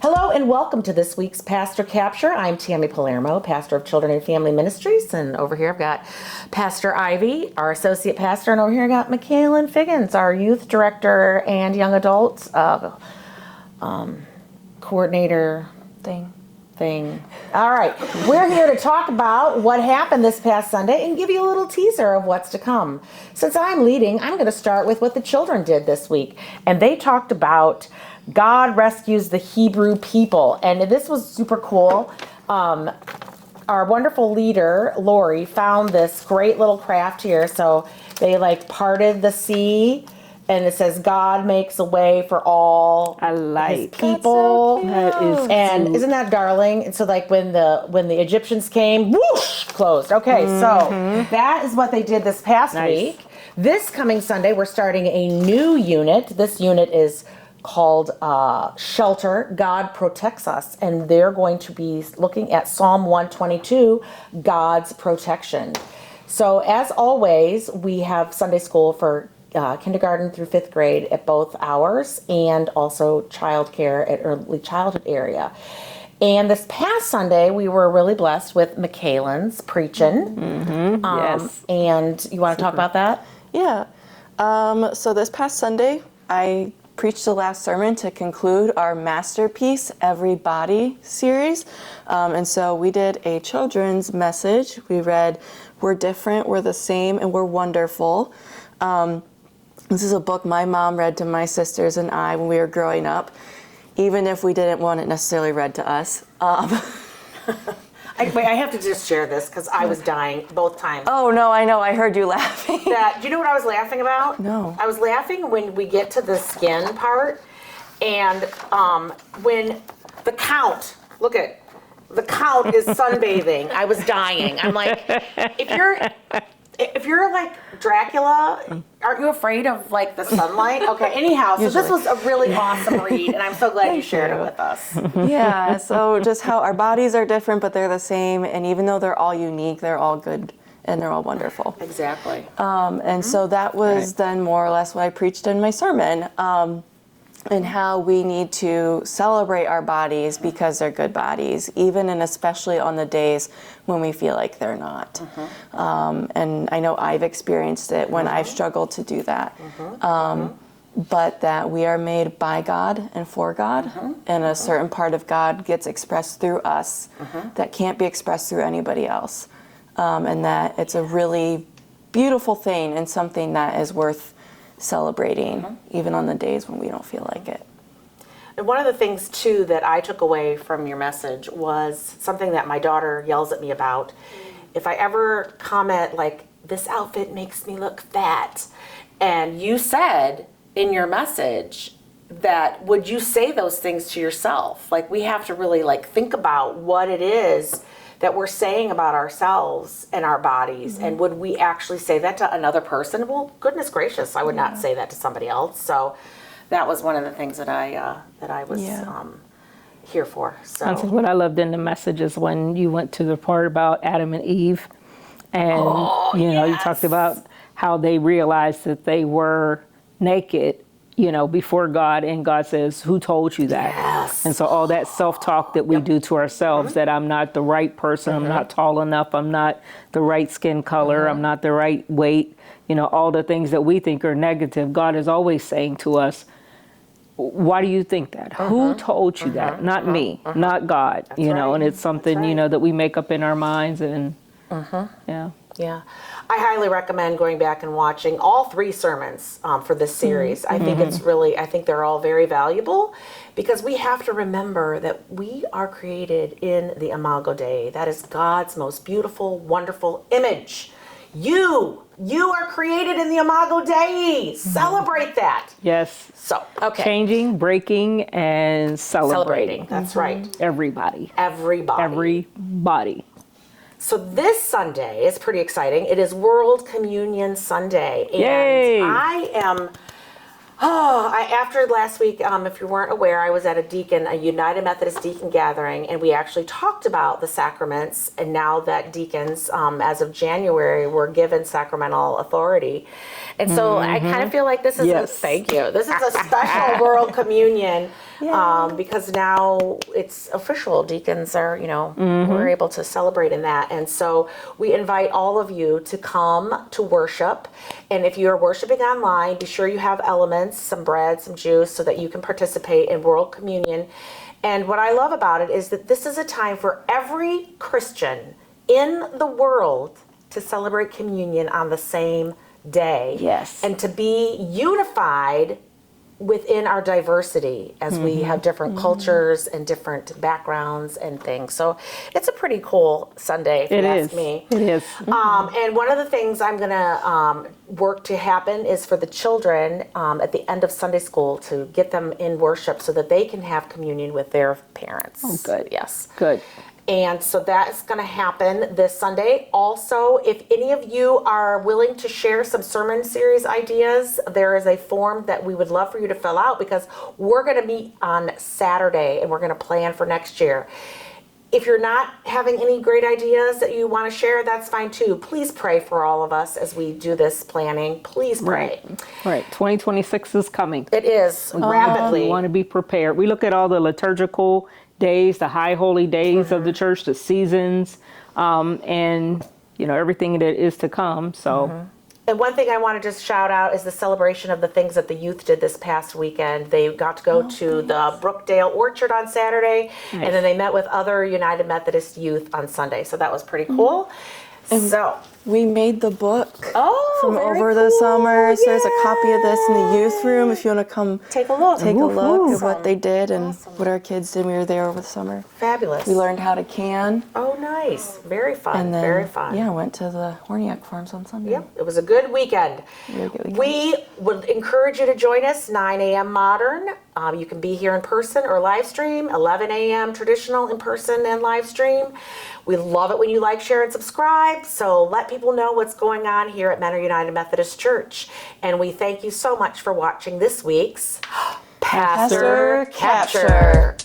Hello and welcome to this week's Pastor Capture. I'm Tammy Palermo, pastor of Children and Family Ministries, and over here I've got Pastor Ivy, our associate pastor, and over here I got Michaela Figgins, our youth director and young adult coordinator thing. All right, we're here to talk about what happened this past Sunday and give you a little teaser of what's to come. Since I'm leading, I'm going to start with what the children did this week, and they talked about God rescues the Hebrew people, and this was super cool. Our wonderful leader, Lori, found this great little craft here. So they parted the sea, and it says God makes a way for all his people. That's so cute. And isn't that darling? And so when the Egyptians came, whoosh, closed. Okay, so that is what they did this past week. This coming Sunday, we're starting a new unit. This unit is called Shelter, God Protects Us, and they're going to be looking at Psalm 122, God's protection. So as always, we have Sunday school for kindergarten through 5th grade at both hours, and also childcare at early childhood area. And this past Sunday, we were really blessed with Michaelan's preaching. Yes. And you want to talk about that? Yeah. So this past Sunday, I preached the last sermon to conclude our Masterpiece Everybody series. And so we did a children's message. We read, "We're different, we're the same, and we're wonderful." This is a book my mom read to my sisters and I when we were growing up, even if we didn't want it necessarily read to us. I have to just share this because I was dying both times. Oh, no, I know. I heard you laughing. Do you know what I was laughing about? No. I was laughing when we get to the skin part, and when the count, the count is sunbathing. I was dying. I'm like, if you're like Dracula, aren't you afraid of the sunlight? Okay, anyhow, so this was a really awesome read, and I'm so glad you shared it with us. Yeah, so just how our bodies are different, but they're the same, and even though they're all unique, they're all good and they're all wonderful. Exactly. And so that was then more or less what I preached in my sermon, and how we need to celebrate our bodies because they're good bodies, even and especially on the days when we feel like they're not. And I know I've experienced it when I've struggled to do that. But that we are made by God and for God, and a certain part of God gets expressed through us that can't be expressed through anybody else. And that it's a really beautiful thing and something that is worth celebrating even on the days when we don't feel like it. And one of the things too that I took away from your message was something that my daughter yells at me about. If I ever comment this outfit makes me look fat, and you said in your message that, would you say those things to yourself? We have to really think about what it is that we're saying about ourselves and our bodies, and would we actually say that to another person? Well, goodness gracious, I would not say that to somebody else. So that was one of the things that I was here for. So That's what I loved in the message is when you went to the part about Adam and Eve, and you talked about how they realized that they were naked, before God, and God says, "Who told you that?" Yes. And so all that self-talk that we do to ourselves, that I'm not the right person, I'm not tall enough, I'm not the right skin color, I'm not the right weight, all the things that we think are negative, God is always saying to us, why do you think that? Who told you that? Not me, not God, That's right. right. And it's something, that we make up in our minds, and Yeah. I highly recommend going back and watching all 3 sermons for this series. I think I think they're all very valuable, because we have to remember that we are created in the Imago Dei. That is God's most beautiful, wonderful image. You are created in the Imago Dei. Celebrate that. yes. So, okay. Changing, breaking, and celebrating. That's right. Everybody. Everybody. So this Sunday is pretty exciting. It is World Communion Sunday. And Yay! I am, after last week, if you weren't aware, I was at a United Methodist deacon gathering, and we actually talked about the sacraments, and now that deacons, as of January, were given sacramental authority. And so I kind of feel like this is Yes. thank you. This is a special World Communion because now it's official. Deacons are, we're able to celebrate in that. And so we invite all of you to come to worship. And if you are worshiping online, be sure you have elements, some bread, some juice, so that you can participate in World Communion. And what I love about it is that this is a time for every Christian in the world to celebrate communion on the same day. Yes. And to be unified within our diversity as we have different cultures and different backgrounds and things. So it's a pretty cool Sunday, if you ask me. It is. And one of the things I'm going to work to happen is for the children at the end of Sunday school to get them in worship so that they can have communion with their parents. Oh, good. Yes. Good. And so that's going to happen this Sunday. Also, if any of you are willing to share some sermon series ideas, there is a form that we would love for you to fill out, because we're going to meet on Saturday and we're going to plan for next year. If you're not having any great ideas that you want to share, that's fine too. Please pray for all of us as we do this planning. Please pray. Right. 2026 is coming. It is rapidly. We want to be prepared. We look at all the liturgical days, the high holy days of the church, the seasons, and everything that is to come. So, and one thing I want to just shout out is the celebration of the things that the youth did this past weekend. They got to go to the Brookdale Orchard on Saturday, and then they met with other United Methodist youth on Sunday. So that was pretty cool. So We made the book from very over the cool. summer. So there's a copy of this in the youth room if you want to come take a look. take a look at Awesome. what they did and Awesome. what our kids did when we were there over the summer. Fabulous. We learned how to can. Oh, nice. Very fun. And then, Very fun. yeah, went to the Horniak Farms on Sunday. Yep, it was a good weekend. Really good weekend. We would encourage you to join us 9 a.m. Modern. You can be here in person or live stream. 11 a.m. traditional in person and live stream. We love it when you like, share, and subscribe. So let people know what's going on here at Mentor United Methodist Church. And we thank you so much for watching this week's Pastor Pastor Capture. Capture.